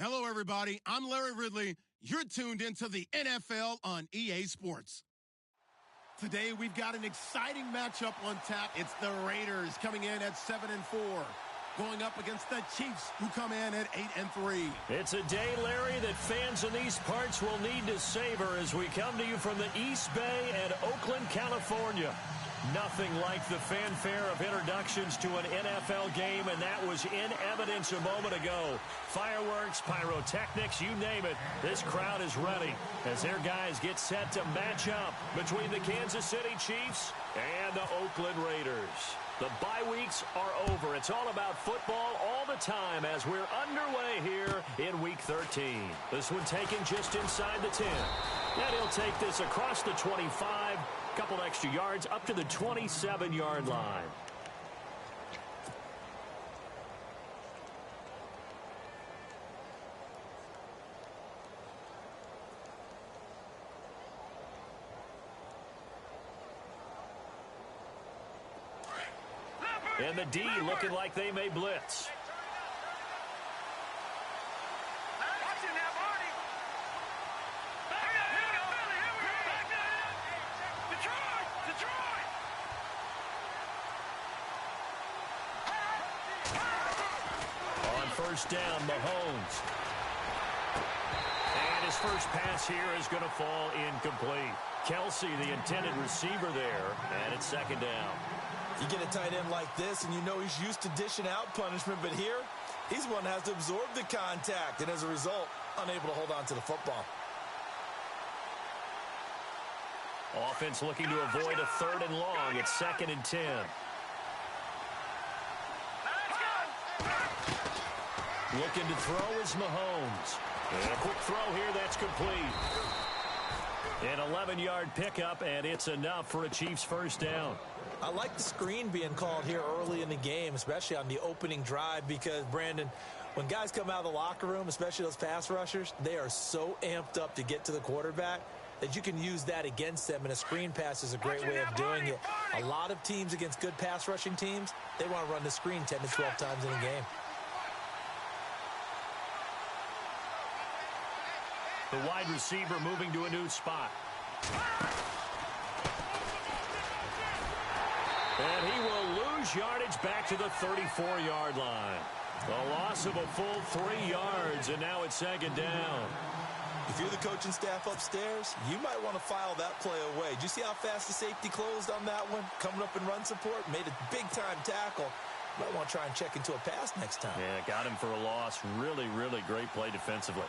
Hello, everybody. I'm Larry Ridley. You're tuned into the NFL on EA Sports. Today, we've got an exciting matchup on tap. It's the Raiders coming in at 7-4, going up against the Chiefs, who come in at 8-3. It's a day, Larry, that fans in these parts will need to savor as we come to you from the East Bay and Oakland, California. Nothing like the fanfare of introductions to an NFL game, and that was in evidence a moment ago. Fireworks, pyrotechnics, you name it. This crowd is ready as their guys get set to match up between the Kansas City Chiefs and the Oakland Raiders. The bye weeks are over. It's all about football all the time as we're underway here in Week 13. This one taken just inside the 10. And he'll take this across the 25, couple extra yards up to the 27-yard line. And the D looking like they may blitz. On first down, Mahomes. And his first pass here is going to fall incomplete. Kelsey, the intended receiver there, and it's second down. You get a tight end like this, and you know he's used to dishing out punishment, but here, he's one that has to absorb the contact, and as a result, unable to hold on to the football. Offense looking to avoid a 3rd and long. It's 2nd and 10. Looking to throw is Mahomes. And a quick throw here, that's complete. An 11-yard pickup, and it's enough for a Chiefs first down. I like the screen being called here early in the game, especially on the opening drive, because, Brandon, when guys come out of the locker room, especially those pass rushers, they are so amped up to get to the quarterback that you can use that against them, and a screen pass is a great way of doing it. A lot of teams against good pass rushing teams, they want to run the screen 10 to 12 times in a game. The wide receiver moving to a new spot. And he will lose yardage back to the 34-yard line. A loss of a full 3 yards, and now it's 2nd down. If you're the coaching staff upstairs, you might want to file that play away. Did you see how fast the safety closed on that one? Coming up in run support, made a big-time tackle. Might want to try and check into a pass next time. Yeah, got him for a loss. Really, really great play defensively.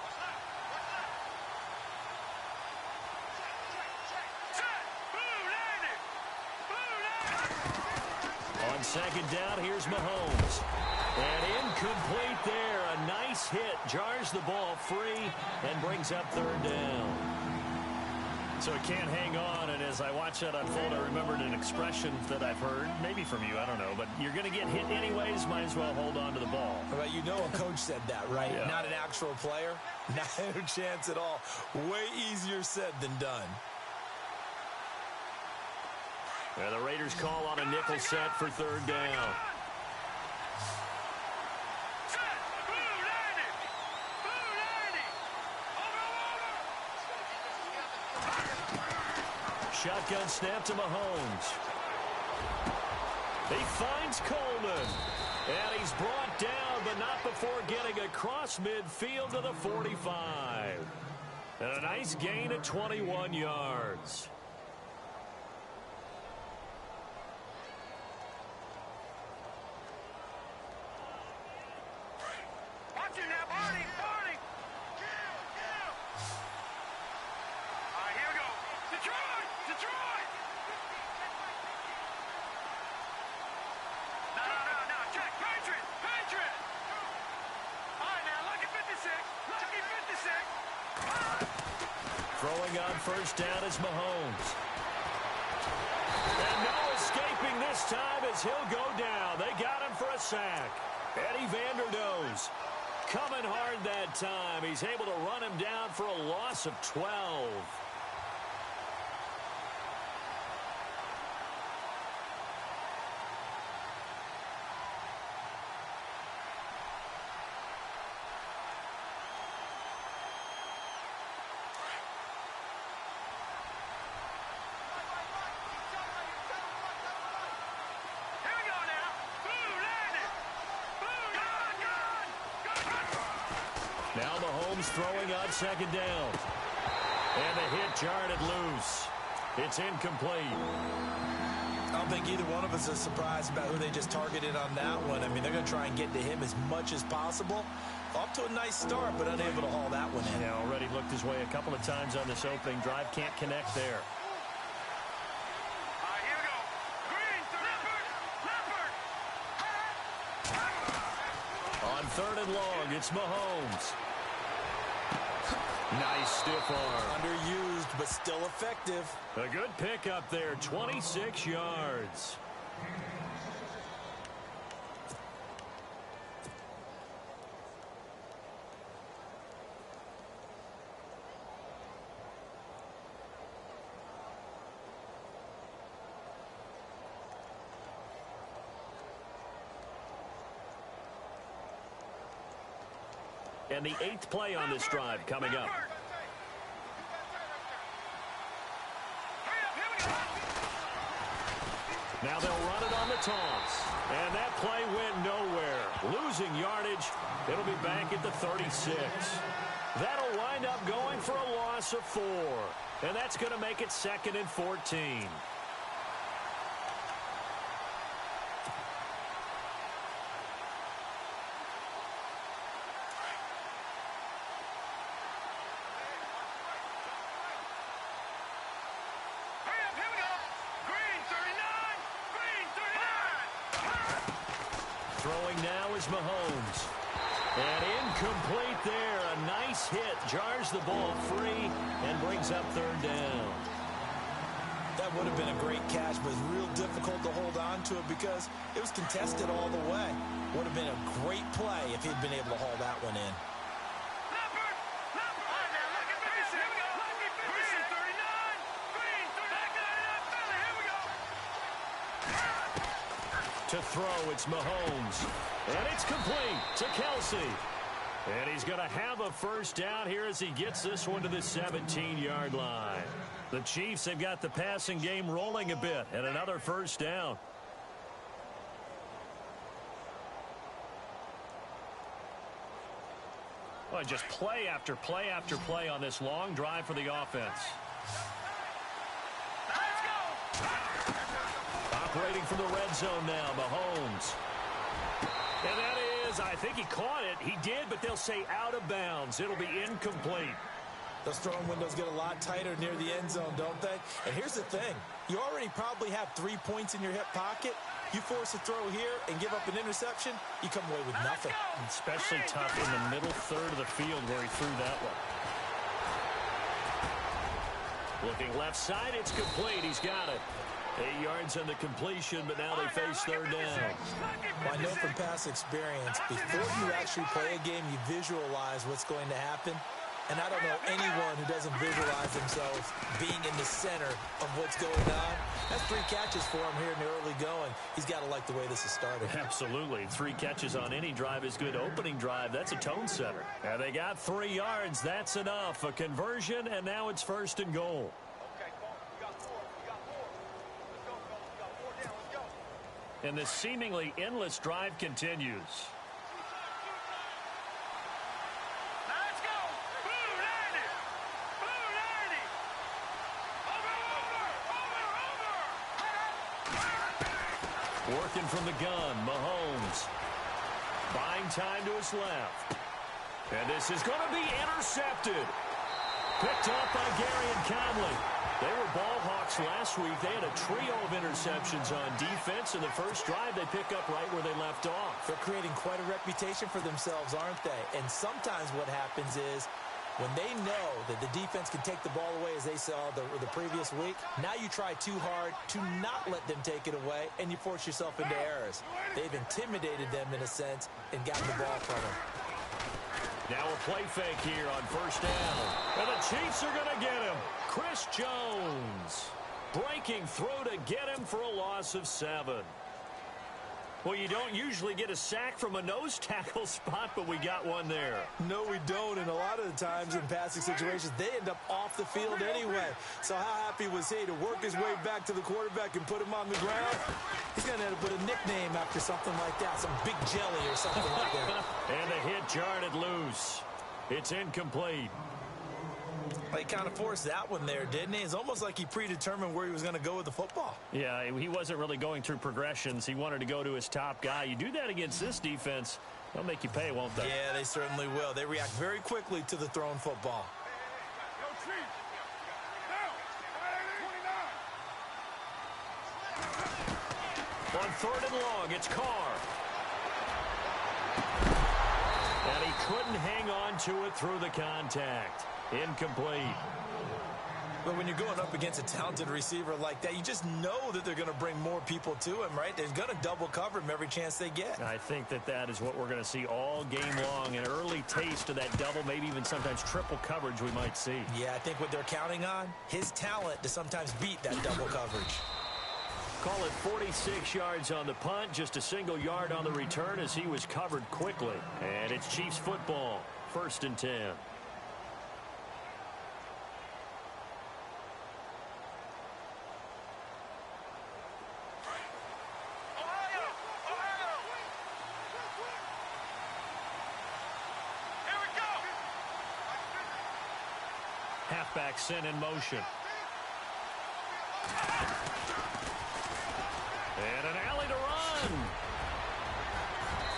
On 2nd down, here's Mahomes. And incomplete there. A nice hit. Jars the ball free and brings up 3rd down. So it can't hang on. And as I watch that unfold, I remembered an expression that I've heard, maybe from you, I don't know. But you're going to get hit anyways. Might as well hold on to the ball. Right, you know a coach said that, right? Yeah. Not an actual player. Not a chance at all. Way easier said than done. And the Raiders call on a nickel set for 3rd down. Shotgun snap to Mahomes. He finds Coleman. And he's brought down, but not before getting across midfield to the 45. And a nice gain of 21 yards. Throwing on first down is Mahomes. And no escaping this time as he'll go down. They got him for a sack. Eddie Vanderdoes coming hard that time. He's able to run him down for a loss of 12. Mahomes throwing on second down. And the hit jarred it loose. It's incomplete. I don't think either one of us is surprised about who they just targeted on that one. I mean, they're going to try and get to him as much as possible. Off to a nice start, but unable to haul that one in. Yeah, already looked his way a couple of times on this opening drive. Can't connect there. Here we go. Green, Leopard. On third and long, it's Mahomes. Nice stiff arm. Underused, but still effective. A good pickup there, 26 yards. And the 8th play on this drive coming up. Now they'll run it on the toss. And that play went nowhere. Losing yardage. It'll be back at the 36. That'll wind up going for a loss of 4. And that's going to make it 2nd and 14. Throwing now is Mahomes. And incomplete there. A nice hit. Jars the ball free and brings up 3rd down. That would have been a great catch, but it's real difficult to hold on to it because it was contested all the way. Would have been a great play if he'd been able to haul that one in. To throw, it's Mahomes. And it's complete to Kelsey. And he's going to have a first down here as he gets this one to the 17-yard line. The Chiefs have got the passing game rolling a bit, and another first down. Well, just play after play after play on this long drive for the offense. Operating from the red zone now, Mahomes. And that is, I think he caught it. He did, but they'll say out of bounds. It'll be incomplete. Those throwing windows get a lot tighter near the end zone, don't they? And here's the thing. You already probably have 3 points in your hip pocket. You force a throw here and give up an interception, you come away with nothing. Especially tough in the middle third of the field where he threw that one. Looking left side, it's complete. He's got it. 8 yards on the completion, but now they face 3rd down. Well, I know from past experience, before you actually play a game, you visualize what's going to happen. And I don't know anyone who doesn't visualize themselves being in the center of what's going on. That's 3 catches for him here in the early going. He's got to like the way this is started. Absolutely. 3 catches on any drive is good. Opening drive, that's a tone setter. And they got 3 yards. That's enough. A conversion, and now it's 1st and goal. And this seemingly endless drive continues. Let's go! Blue 90! Blue 90! Over! Working from the gun, Mahomes. Buying time to his left. And this is going to be intercepted. Picked up by Gary and Conley. They were ball hawks last week. They had a trio of interceptions on defense. In the first drive, they pick up right where they left off. They're creating quite a reputation for themselves, aren't they? And sometimes what happens is when they know that the defense can take the ball away, as they saw the previous week, now you try too hard to not let them take it away, and you force yourself into errors. They've intimidated them in a sense and gotten the ball from them. Now a play fake here on 1st down. And the Chiefs are going to get him. Chris Jones breaking through to get him for a loss of 7. Well, you don't usually get a sack from a nose tackle spot, but we got one there. No, we don't. And a lot of the times in passing situations, they end up off the field anyway. So how happy was he to work his way back to the quarterback and put him on the ground? He's going to end up with a nickname after something like that, some big jelly or something like that. And the hit jarred it loose. It's incomplete. He kind of forced that one there, didn't he? It's almost like he predetermined where he was going to go with the football. Yeah, he wasn't really going through progressions. He wanted to go to his top guy. You do that against this defense, they'll make you pay, won't they? Yeah, they certainly will. They react very quickly to the thrown football. On 3rd and long, it's Carr. And he couldn't hang on to it through the contact. Incomplete. But when you're going up against a talented receiver like that, you just know that they're going to bring more people to him, right? They're going to double cover him every chance they get. I think that is what we're going to see all game long. An early taste of that double, maybe even sometimes triple coverage we might see. Yeah, I think what they're counting on, his talent to sometimes beat that double coverage. Call it 46 yards on the punt, just a single yard on the return as he was covered quickly. And it's Chiefs football, 1st and 10. Halfback sent in motion. And an alley to run.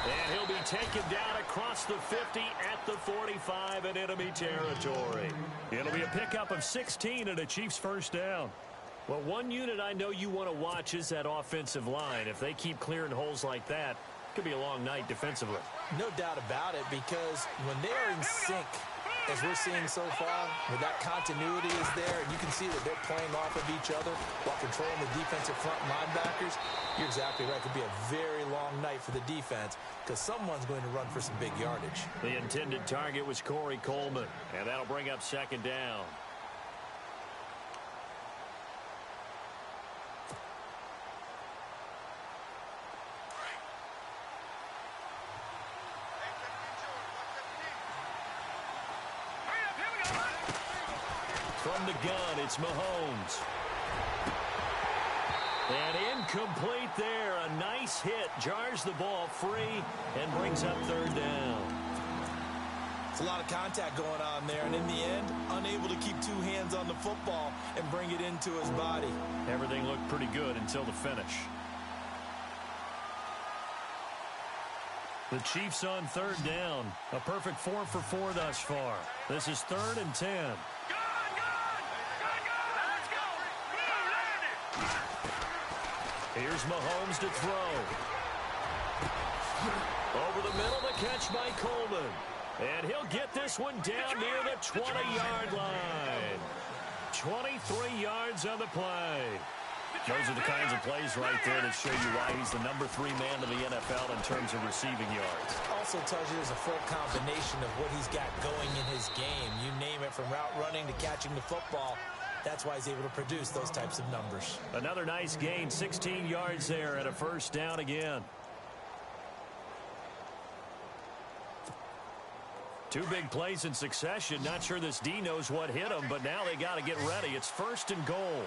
And he'll be taken down across the 50 at the 45 in enemy territory. It'll be a pickup of 16 and a Chiefs first down. Well, one unit I know you want to watch is that offensive line. If they keep clearing holes like that, it could be a long night defensively. No doubt about it, because when they are in sync, as we're seeing so far, where that continuity is there, and you can see that they're playing off of each other while controlling the defensive front linebackers, you're exactly right. It could be a very long night for the defense because someone's going to run for some big yardage. The intended target was Corey Coleman, and that'll bring up 2nd down. From the gun, it's Mahomes. And incomplete there. A nice hit. Jars the ball free and brings up 3rd down. It's a lot of contact going on there, and in the end, unable to keep 2 hands on the football and bring it into his body. Everything looked pretty good until the finish. The Chiefs on 3rd down. A perfect 4 for 4 thus far. This is 3rd and 10. Here's Mahomes to throw. Over the middle, the catch by Coleman. And he'll get this one down near the 20-yard line. 23 yards on the play. Those are the kinds of plays right there that show you why he's the number 3 man in the NFL in terms of receiving yards. Also tells you there's a full combination of what he's got going in his game. You name it, from route running to catching the football. That's why he's able to produce those types of numbers. Another nice gain, 16 yards there and a first down again. 2 big plays in succession. Not sure this D knows what hit him, but now they got to get ready. It's 1st and goal.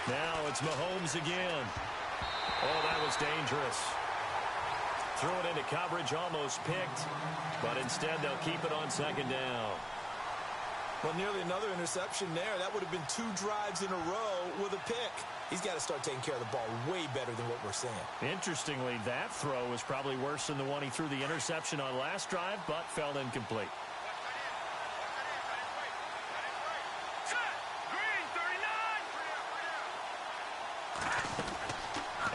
Now it's Mahomes again. Oh, that was dangerous. Threw it into coverage, almost picked, but instead they'll keep it on 2nd down. Well, nearly another interception there. That would have been 2 drives in a row with a pick. He's got to start taking care of the ball way better than what we're seeing. Interestingly, that throw was probably worse than the one he threw the interception on last drive, but fell incomplete.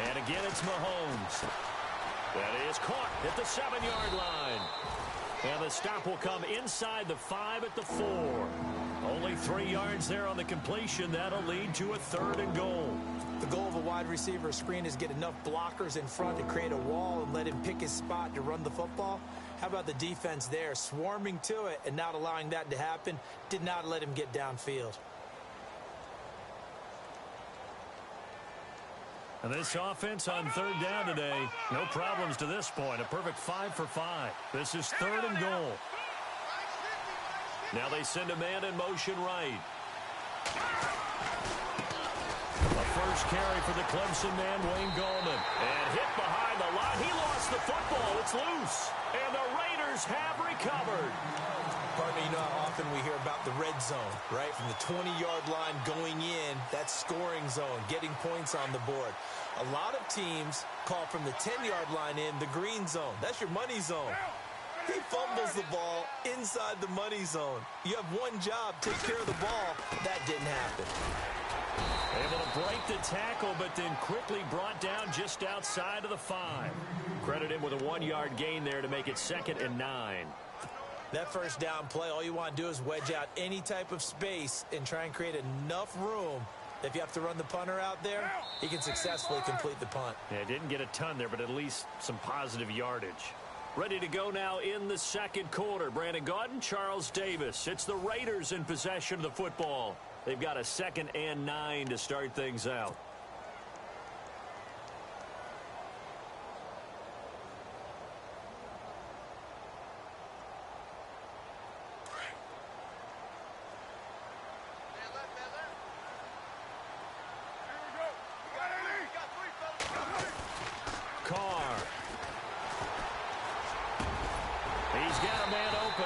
And again, it's Mahomes. That is caught at the 7-yard line. And the stop will come inside the 5 at the 4. Only 3 yards there on the completion. That'll lead to a 3rd and goal. The goal of a wide receiver screen is get enough blockers in front to create a wall and let him pick his spot to run the football. How about the defense there, swarming to it and not allowing that to happen? Did not let him get downfield. And this offense on 3rd down today, no problems to this point. A perfect 5 for 5. This is 3rd and goal. Now they send a man in motion right. A 1st first carry for the Clemson man, Wayne Gallman. And hit behind the line. He lost the football. It's loose. And the Raiders have recovered. Partner, you know how often we hear about the red zone, right? From the 20-yard line going in, that scoring zone, getting points on the board. A lot of teams call from the 10-yard line in the green zone. That's your money zone. He fumbles the ball inside the money zone. You have one job, take care of the ball. That didn't happen. Able to break the tackle, but then quickly brought down just outside of the 5. Credit him with a 1-yard gain there to make it 2nd and 9. That first down play, all you want to do is wedge out any type of space and try and create enough room. If you have to run the punter out there, he can successfully complete the punt. Yeah, didn't get a ton there, but at least some positive yardage. Ready to go now in the second quarter. Brandon Gaudin, Charles Davis. It's the Raiders in possession of the football. They've got a 2nd and 9 to start things out.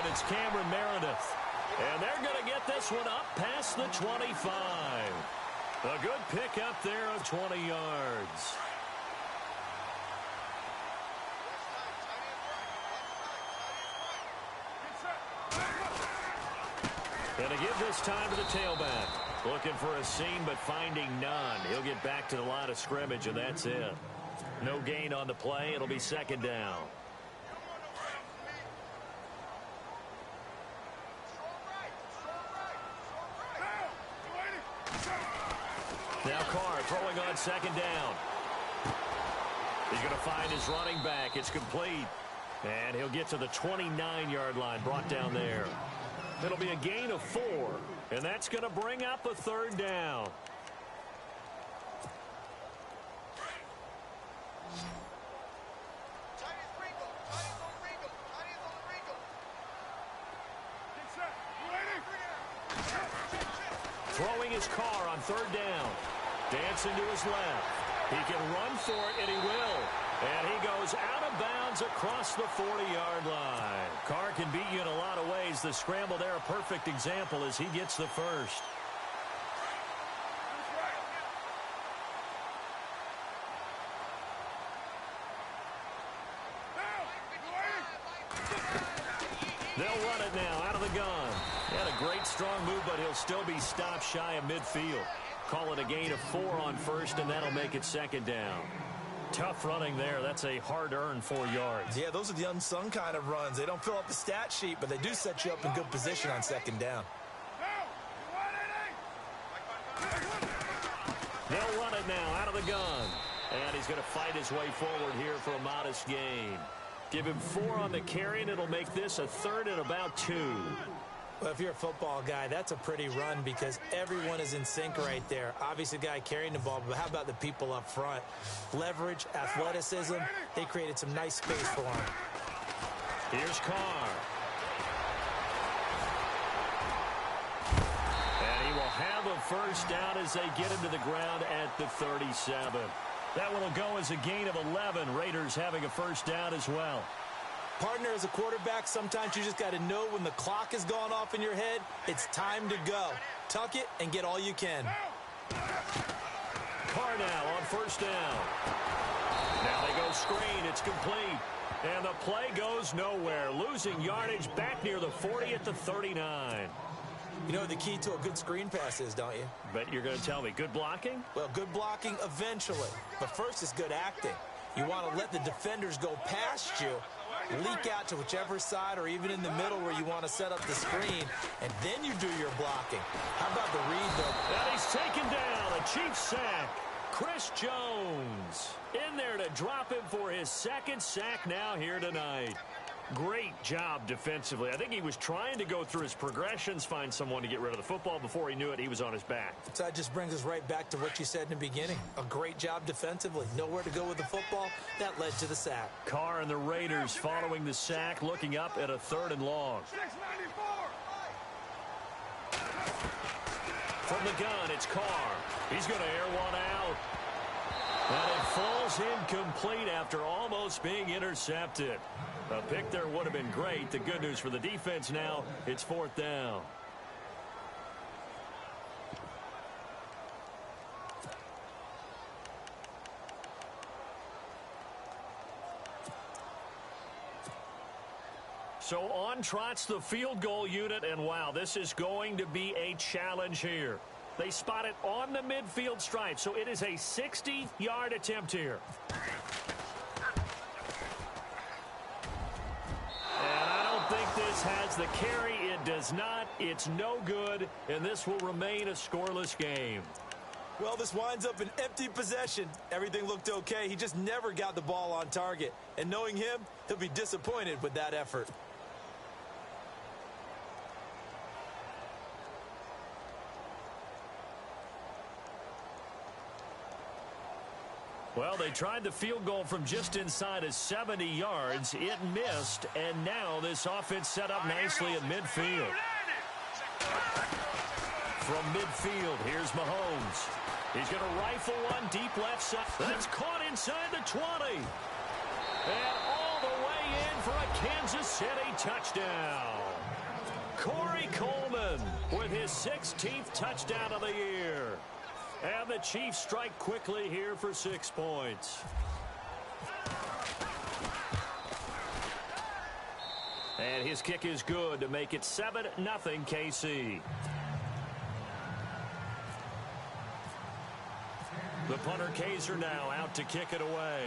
It's Cameron Meredith. And they're going to get this one up past the 25. A good pickup there of 20 yards. And to give this time to the tailback. Looking for a seam, but finding none. He'll get back to the line of scrimmage, and that's it. No gain on the play. It'll be 2nd down. Now Carr throwing on 2nd down. He's going to find his running back. It's complete. And he'll get to the 29-yard line, brought down there. It'll be a gain of 4. And that's going to bring up a 3rd down. Throwing his Carr on 3rd down. Dancing to his left. He can run for it, and he will. And he goes out of bounds across the 40-yard line. Carr can beat you in a lot of ways. The scramble there, a perfect example as he gets the first. They'll run it now out of the gun. He had a great strong move, but he'll still be stopped shy of midfield. Call it a gain of 4 on 1st, and that'll make it 2nd down. Tough running there. That's a hard-earned 4 yards. Yeah, those are the unsung kind of runs. They don't fill up the stat sheet, but they do set you up in good position on 2nd down. They'll run it now out of the gun. And he's going to fight his way forward here for a modest gain. Give him 4 on the carry, and it'll make this a 3rd and about 2. Well, if you're a football guy, that's a pretty run because everyone is in sync right there. Obviously, the guy carrying the ball, but how about the people up front? Leverage, athleticism, they created some nice space for him. Here's Carr. And he will have a first down as they get him to the ground at the 37. That one will go as a gain of 11. Raiders having a first down as well. Partner, as a quarterback, sometimes you just got to know when the clock has gone off in your head, it's time to go. Tuck it and get all you can. Carr now on first down. Now they go screen. It's complete. And the play goes nowhere. Losing yardage back near the 40 at the 39. You know what the key to a good screen pass is, don't you? Bet you're going to tell me. Good blocking? Well, good blocking eventually. But first is good acting. You want to let the defenders go past you, leak out to whichever side or even in the middle where you want to set up the screen, and then you do your blocking. How about the read, though? And he's taken down. A Chiefs sack. Chris Jones in there to drop him for his 2nd sack now here tonight. Great job defensively. I think he was trying to go through his progressions, find someone to get rid of the football. Before he knew it, he was on his back. So that just brings us right back to what you said in the beginning. A great job defensively. Nowhere to go with the football. That led to the sack. Carr and the Raiders following the sack, looking up at a 3rd and long. From the gun, it's Carr. He's going to air one out. And it falls incomplete after almost being intercepted. A pick there would have been great. The good news for the defense now, it's 4th down. So on trots the field goal unit, and wow, this is going to be a challenge here. They spot it on the midfield stripe, so it is a 60-yard attempt here. And I don't think this has the carry. It does not. It's no good, and this will remain a scoreless game. Well, this winds up an empty possession. Everything looked okay. He just never got the ball on target. And knowing him, he'll be disappointed with that effort. Well, they tried the field goal from just inside of 70 yards. It missed, and now this offense set up nicely at midfield. From midfield, here's Mahomes. He's going to rifle one deep left side. That's caught inside the 20. And all the way in for a Kansas City touchdown. Corey Coleman with his 16th touchdown of the year. And the Chiefs strike quickly here for 6 points. And his kick is good to make it 7-0 KC. The punter Kaiser now out to kick it away.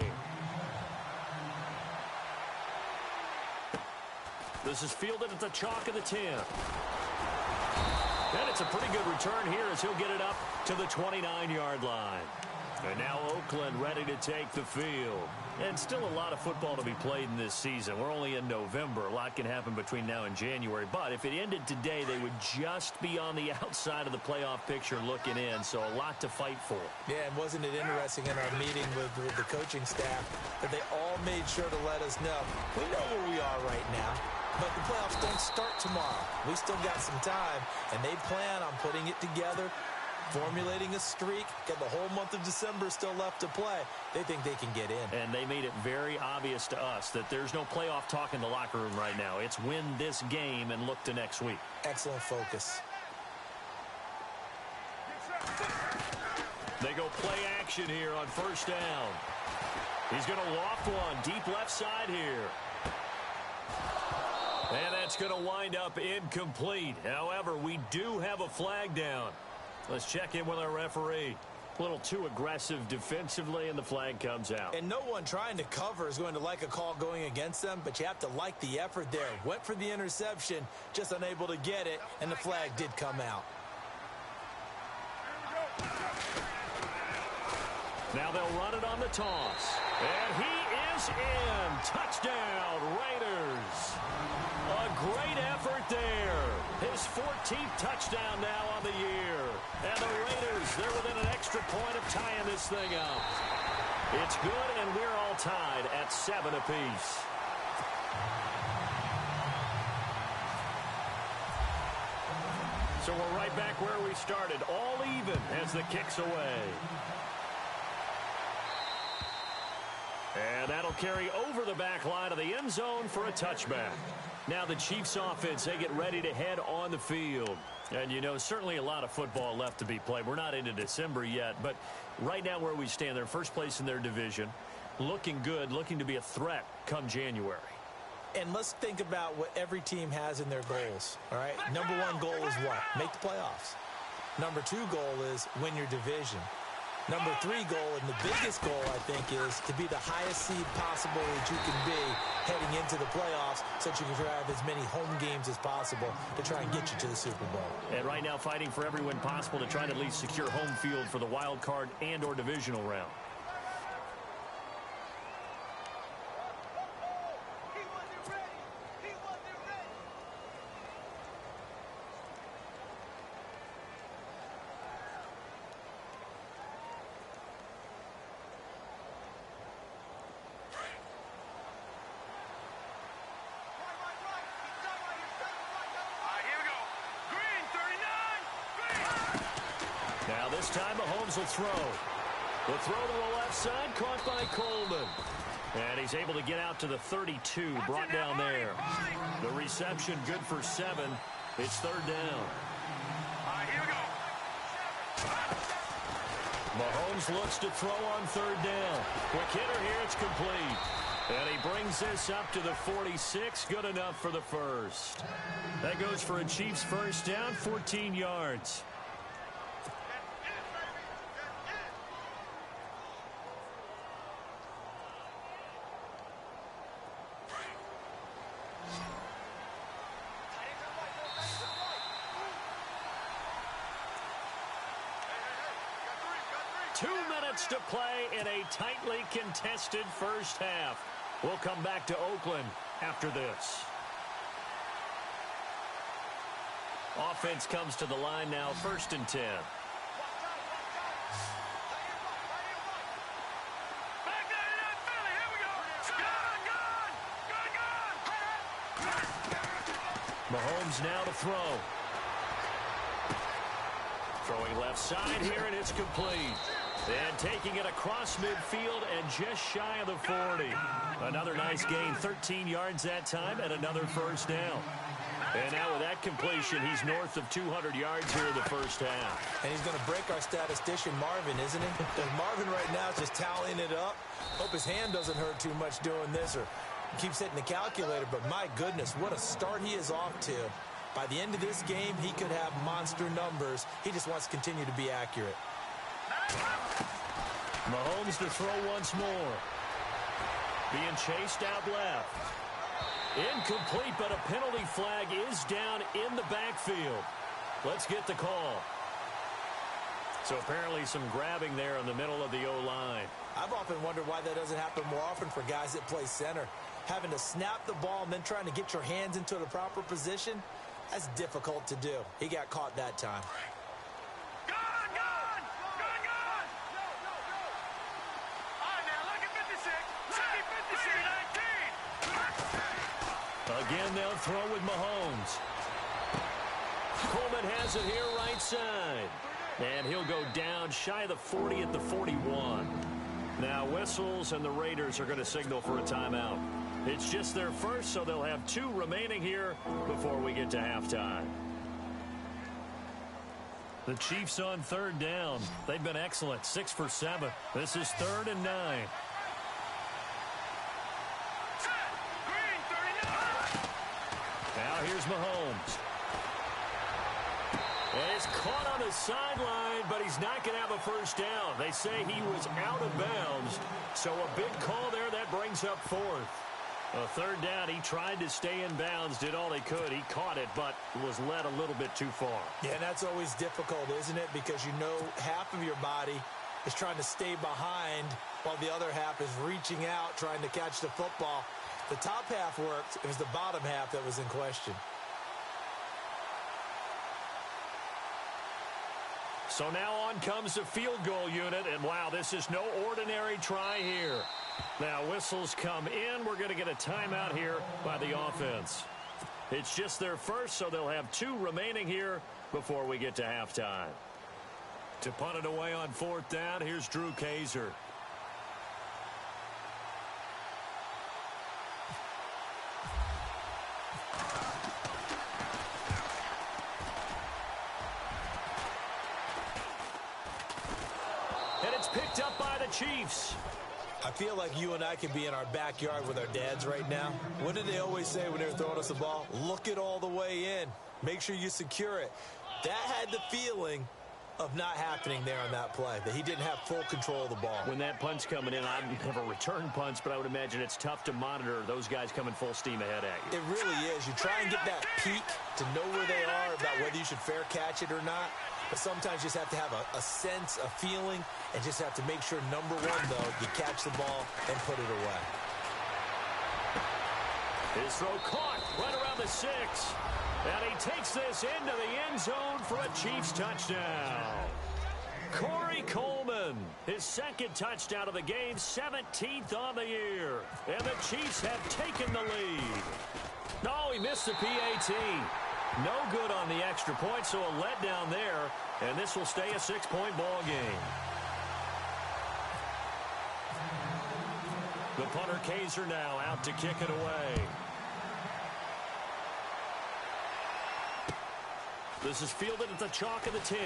This is fielded at the chalk of the 10. And it's a pretty good return here as he'll get it up to the 29-yard line. And now Oakland ready to take the field. And still a lot of football to be played in this season. We're only in November. A lot can happen between now and January. But if it ended today, they would just be on the outside of the playoff picture looking in. So a lot to fight for. Yeah, and wasn't it interesting in our meeting with the coaching staff that they all made sure to let us know, we know where we are right now, but the playoffs don't start tomorrow. We still got some time, and they plan on putting it together, formulating a streak, get the whole month of December still left to play. They think they can get in. And they made it very obvious to us that there's no playoff talk in the locker room right now. It's win this game and look to next week. Excellent focus. They go play action here on 1st down. He's going to loft one deep left side here. And that's going to wind up incomplete. However, we do have a flag down. Let's check in with our referee. A little too aggressive defensively, and the flag comes out. And no one trying to cover is going to like a call going against them, but you have to like the effort there. Went for the interception, just unable to get it, and the flag did come out. Now they'll run it on the toss. And he is in. Touchdown, Raiders. A great effort there. His 14th touchdown now on the year. And the Raiders, they're within an extra point of tying this thing up. It's good, and we're all tied at 7 apiece. So we're right back where we started, all even as the kick's away. And that'll carry over the back line of the end zone for a touchback. Now the Chiefs offense, they get ready to head on the field. And, you know, certainly a lot of football left to be played. We're not into December yet, but right now where we stand, they're first place in their division. Looking good, looking to be a threat come January. And let's think about what every team has in their goals, all right? Number one goal is what? Make the playoffs. Number two goal is win your division. Number three goal, and the biggest goal, I think, is to be the highest seed possible that you can be heading into the playoffs so that you can drive as many home games as possible to try and get you to the Super Bowl. And right now fighting for every win possible to try to at least secure home field for the wild card and or divisional round. This time Mahomes will throw. The throw to the left side, caught by Coleman. And he's able to get out to the 32, brought down there. The reception good for 7. It's third down. All right, here we go. Mahomes looks to throw on third down. Quick hitter here, it's complete. And he brings this up to the 46, good enough for the first. That goes for a Chiefs first down, 14 yards. To play in a tightly contested first half. We'll come back to Oakland after this. Offense comes to the line now, 1st and 10. Mahomes now to throw. Throwing left side here, and it's complete. And taking it across midfield and just shy of the 40. Another nice gain, 13 yards that time, and another first down. And now with that completion, he's north of 200 yards here in the first half. And he's going to break our statistician, Marvin, isn't he? Marvin right now is just tallying it up. Hope his hand doesn't hurt too much doing this or keeps hitting the calculator. But my goodness, what a start he is off to. By the end of this game, he could have monster numbers. He just wants to continue to be accurate. Mahomes to throw once more. Being chased out left. Incomplete, but a penalty flag is down in the backfield. Let's get the call. So apparently some grabbing there in the middle of the O-line. I've often wondered why that doesn't happen more often for guys that play center. Having to snap the ball and then trying to get your hands into the proper position, that's difficult to do. He got caught that time. Again, they'll throw with Mahomes. Coleman has it here right side. And he'll go down shy of the 40 at the 41. Now whistles, and the Raiders are going to signal for a timeout. It's just their first, so they'll have 2 remaining here before we get to halftime. The Chiefs on third down. They've been excellent, 6 for 7. This is 3rd and 9. Now here's Mahomes. And he's caught on the sideline, but he's not going to have a first down. They say he was out of bounds, so a big call there that brings up 4th. A third down, he tried to stay in bounds, did all he could. He caught it, but was led a little bit too far. Yeah, and that's always difficult, isn't it? Because you know half of your body is trying to stay behind while the other half is reaching out, trying to catch the football. The top half worked. It was the bottom half that was in question. So now on comes the field goal unit, and wow, this is no ordinary try here. Now whistles come in. We're going to get a timeout here by the offense. It's just their first, so they'll have 2 remaining here before we get to halftime. To punt it away on 4th down, here's Drew Kaiser. And it's picked up by the Chiefs. I feel like you and I can be in our backyard with our dads right now. What did they always say when they were throwing us the ball? Look it all the way in. Make sure you secure it. That had the feeling of not happening there on that play, that he didn't have full control of the ball. When that punt's coming in, I've never returned punts, but I would imagine it's tough to monitor those guys coming full steam ahead at you. It really is. You try and get that peek to know where they are about whether you should fair catch it or not. But sometimes you just have to have a sense, a feeling, and just have to make sure, number one, though, you catch the ball and put it away. His throw caught right around the 6. And he takes this into the end zone for a Chiefs touchdown. Corey Coleman, his 2nd touchdown of the game, 17th on the year. And the Chiefs have taken the lead. No, he missed the PAT. No good on the extra point, so a letdown there, and this will stay a 6-point ball game. The punter Kaiser now out to kick it away. This is fielded at the chalk of the 10.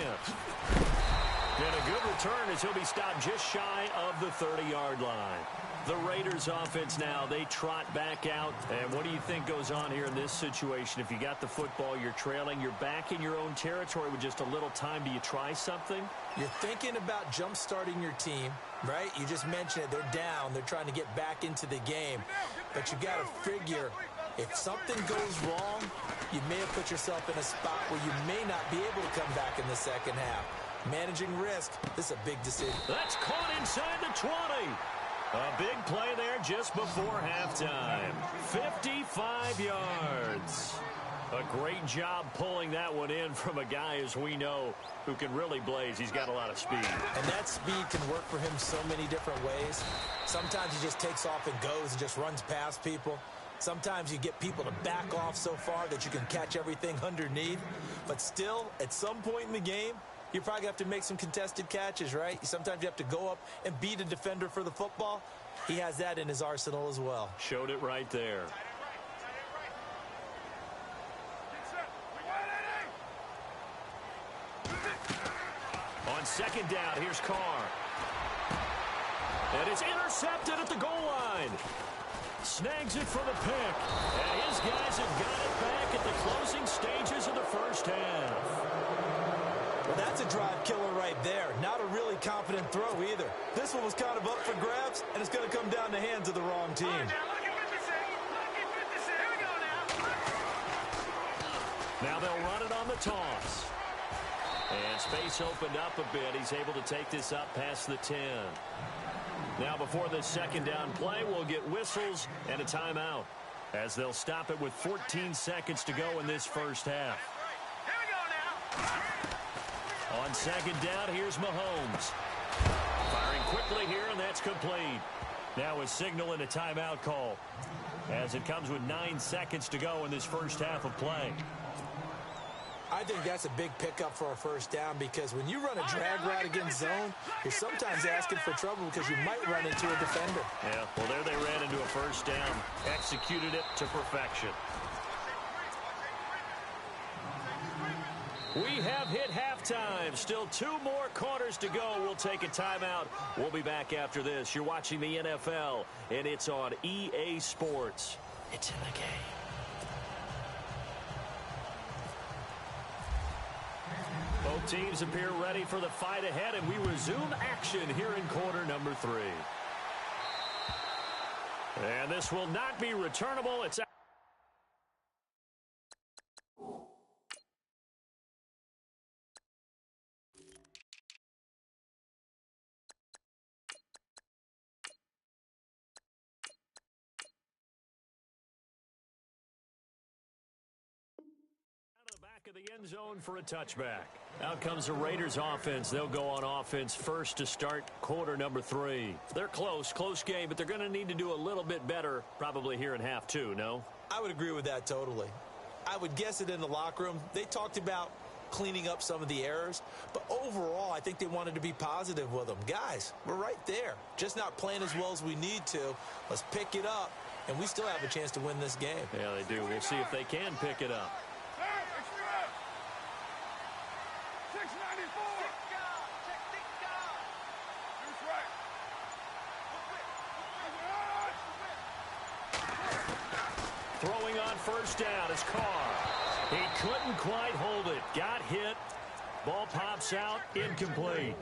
And a good return as he'll be stopped just shy of the 30-yard line. The Raiders offense now, they trot back out. And what do you think goes on here in this situation? If you got the football, you're trailing, you're back in your own territory with just a little time. Do you try something? You're thinking about jump-starting your team, right? You just mentioned it. They're down. They're trying to get back into the game. But you got to figure if something goes wrong, you may have put yourself in a spot where you may not be able to come back in the second half. Managing risk, this is a big decision. That's caught inside the 20. A big play there just before halftime. 55 yards. A great job pulling that one in from a guy, as we know, who can really blaze. He's got a lot of speed. And that speed can work for him so many different ways. Sometimes he just takes off and goes and just runs past people. Sometimes you get people to back off so far that you can catch everything underneath. But still, at some point in the game, you probably have to make some contested catches, right? Sometimes you have to go up and beat a defender for the football. He has that in his arsenal as well. Showed it right there. On second down, here's Carr. And it's intercepted at the goal line. Snags it for the pick. And his guys have got it back at the closing stages of the first half. Well, that's a drive killer right there. Not a really confident throw either. This one was kind of up for grabs, and it's going to come down the hands of the wrong team. Now they'll run it on the toss. And space opened up a bit. He's able to take this up past the 10. Now before this second down play, we'll get whistles and a timeout as they'll stop it with 14 seconds to go in this first half. On second down, here's Mahomes. Firing quickly here, and that's complete. Now a signal and a timeout call as it comes with 9 seconds to go in this first half of play. I think that's a big pickup for a first down because when you run a drag route against zone, you're sometimes asking for trouble because you might run into a defender. Yeah, well, there they ran into a first down. Executed it to perfection. We have hit halftime. Still 2 more quarters to go. We'll take a timeout. We'll be back after this. You're watching the NFL, and it's on EA Sports. It's in the game. Both teams appear ready for the fight ahead, and we resume action here in quarter number 3. And this will not be returnable. It's of the end zone for a touchback. Out comes the Raiders offense. They'll go on offense first to start quarter number 3. They're close game, but they're going to need to do a little bit better probably here in half 2, no? I would agree with that totally. I would guess it in the locker room. They talked about cleaning up some of the errors, but overall I think they wanted to be positive with them. Guys, we're right there. Just not playing as well as we need to. Let's pick it up, and we still have a chance to win this game. Yeah, they do. We'll see if they can pick it up. Throwing on first down is Carr. He couldn't quite hold it. Got hit. Ball pops out. Incomplete.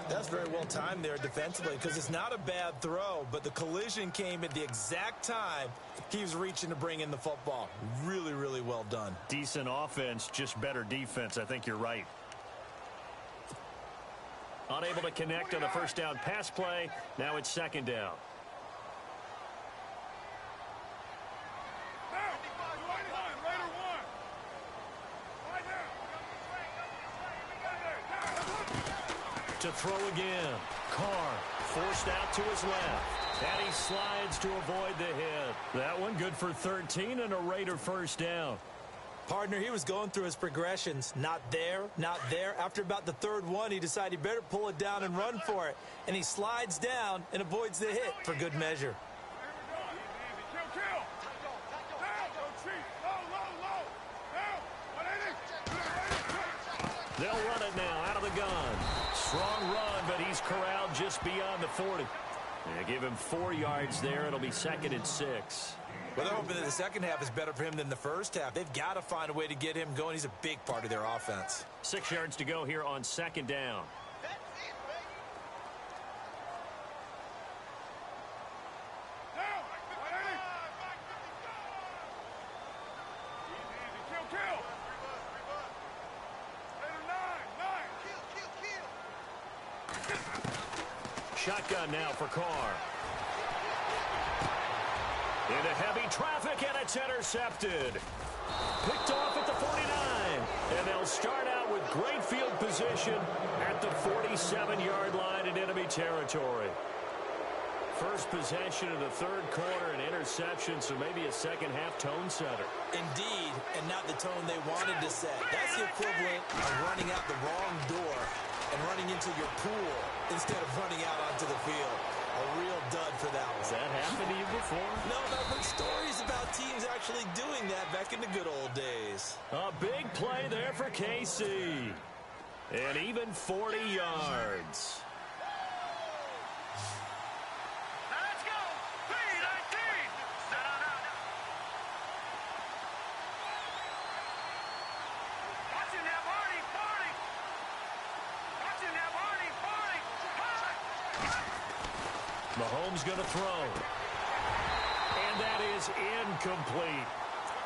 That's very well timed there defensively because it's not a bad throw, but the collision came at the exact time he was reaching to bring in the football. Really, really well done. Decent offense, just better defense. I think you're right. Unable to connect on the first down pass play. Now it's second down. To throw again. Carr forced out to his left. And he slides to avoid the hit. That one good for 13 and a Raider first down. Partner, he was going through his progressions. Not there, not there. After about the third one, he decided he better pull it down and run for it. And he slides down and avoids the hit for good measure. They'll run it now out of the gun. Strong run, but he's corralled just beyond the 40. They give him 4 yards there. It'll be 2nd and 6. Well, they're hoping that the second half is better for him than the first half. They've got to find a way to get him going. He's a big part of their offense. 6 yards to go here on 2nd down. Shotgun now for Carr. Into heavy traffic, and it's intercepted. Picked off at the 49. And they'll start out with great field position at the 47-yard line in enemy territory. First possession of the third quarter, an interception, so maybe a second-half tone setter. Indeed, and not the tone they wanted to set. That's the equivalent of running out the wrong door and running into your pool instead of running out onto the field. A real dud for that one. Has that happened to you before? No, but I've heard stories about teams actually doing that back in the good old days. A big play there for KC. And even 40 yards. Let's go! 3-19! No. Watch him now, Barney! Watch him now, Barney! Mahomes going to throw. And that is incomplete.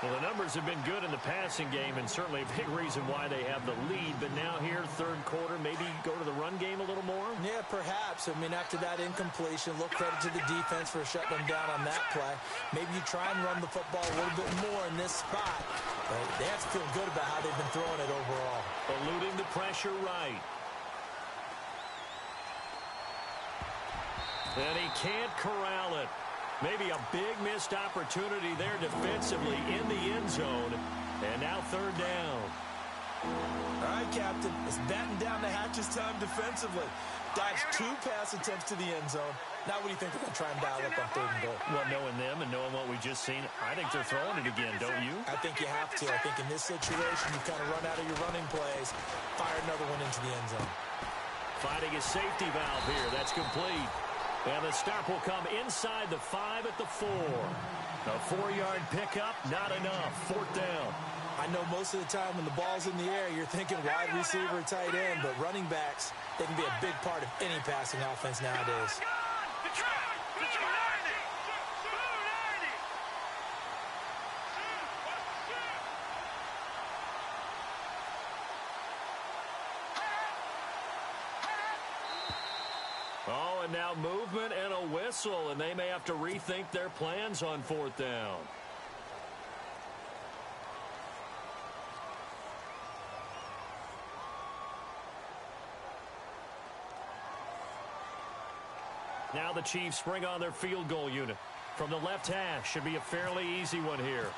Well, the numbers have been good in the passing game, and certainly a big reason why they have the lead. But now here, third quarter, maybe go to the run game a little more? Yeah, perhaps. I mean, after that incompletion, a little credit to the defense for shutting them down on that play. Maybe you try and run the football a little bit more in this spot. But they have to feel good about how they've been throwing it overall. Eluding the pressure right. And he can't corral it. Maybe a big missed opportunity there defensively in the end zone. And now third down. All right, Captain. It's batten down the hatches time defensively. Dodged 2 pass attempts to the end zone. Now what do you think they're going to try and dial up on third and goal? Well, knowing them and knowing what we just seen, I think they're throwing it again, don't you? I think you have to. I think in this situation, you kind of run out of your running plays, fire another one into the end zone. Finding a safety valve here. That's complete. And the stop will come inside the 5 at the 4. A 4-yard pickup, not enough. Fourth down. I know most of the time when the ball's in the air, you're thinking wide receiver, tight end, but running backs, they can be a big part of any passing offense nowadays. Oh, and now movement and a whistle, and they may have to rethink their plans on fourth down. Now the Chiefs bring on their field goal unit. From the left hash, should be a fairly easy one here.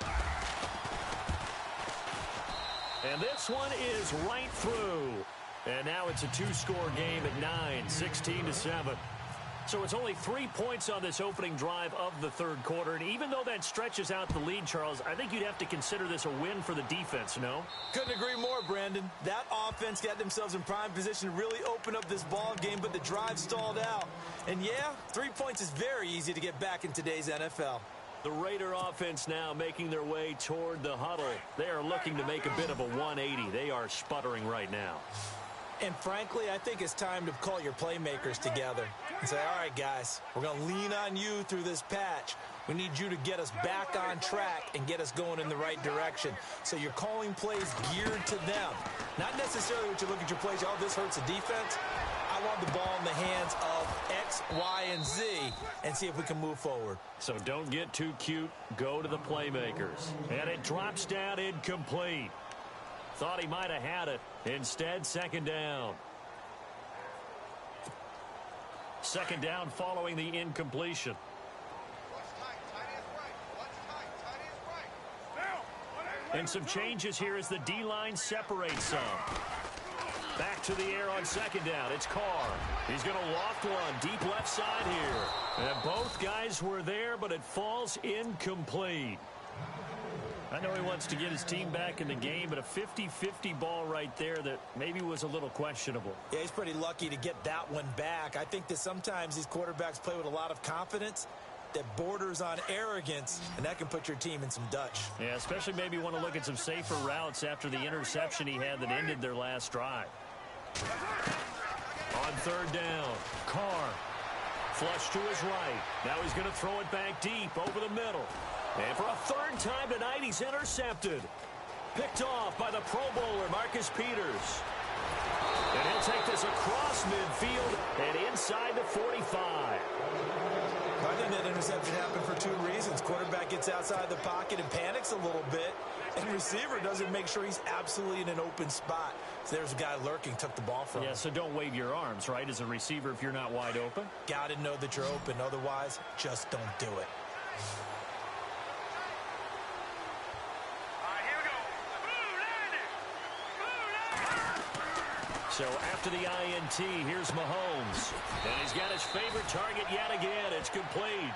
And this one is right through. And now it's a 2-score game at 9, 16-7. So it's only 3 points on this opening drive of the third quarter. And even though that stretches out the lead, Charles, I think you'd have to consider this a win for the defense, no? Couldn't agree more, Brandon. That offense got themselves in prime position to really open up this ball game, but the drive stalled out. And yeah, 3 points is very easy to get back in today's NFL. The Raider offense now making their way toward the huddle. They are looking to make a bit of a 180. They are sputtering right now. And frankly, I think it's time to call your playmakers together and say, all right, guys, we're going to lean on you through this patch. We need you to get us back on track and get us going in the right direction. So you're calling plays geared to them. Not necessarily what you look at your plays, oh, this hurts the defense. I want the ball in the hands of X, Y, and Z and see if we can move forward. So don't get too cute. Go to the playmakers. And it drops down incomplete. Thought he might have had it. Instead, second down. Second down following the incompletion. And some changes here as the D-line separates some. Back to the air on second down. It's Carr. He's going to loft one deep left side here. And both guys were there, but it falls incomplete. I know he wants to get his team back in the game, but a 50-50 ball right there that maybe was a little questionable. Yeah, he's pretty lucky to get that one back. I think that sometimes these quarterbacks play with a lot of confidence that borders on arrogance, and that can put your team in some Dutch. Yeah, especially maybe want to look at some safer routes after the interception he had that ended their last drive. On third down, Carr. Flush to his right. Now he's going to throw it back deep over the middle. And for a third time tonight, he's intercepted. Picked off by the Pro Bowler, Marcus Peters. And he'll take this across midfield and inside the 45. I think that interception happened for two reasons. Quarterback gets outside the pocket and panics a little bit, and receiver doesn't make sure he's absolutely in an open spot. So there's a guy lurking, took the ball from him. Yeah, so don't wave your arms, right, as a receiver if you're not wide open. Got to know that you're open. Otherwise, just don't do it. So after the INT, here's Mahomes. And he's got his favorite target yet again. It's complete.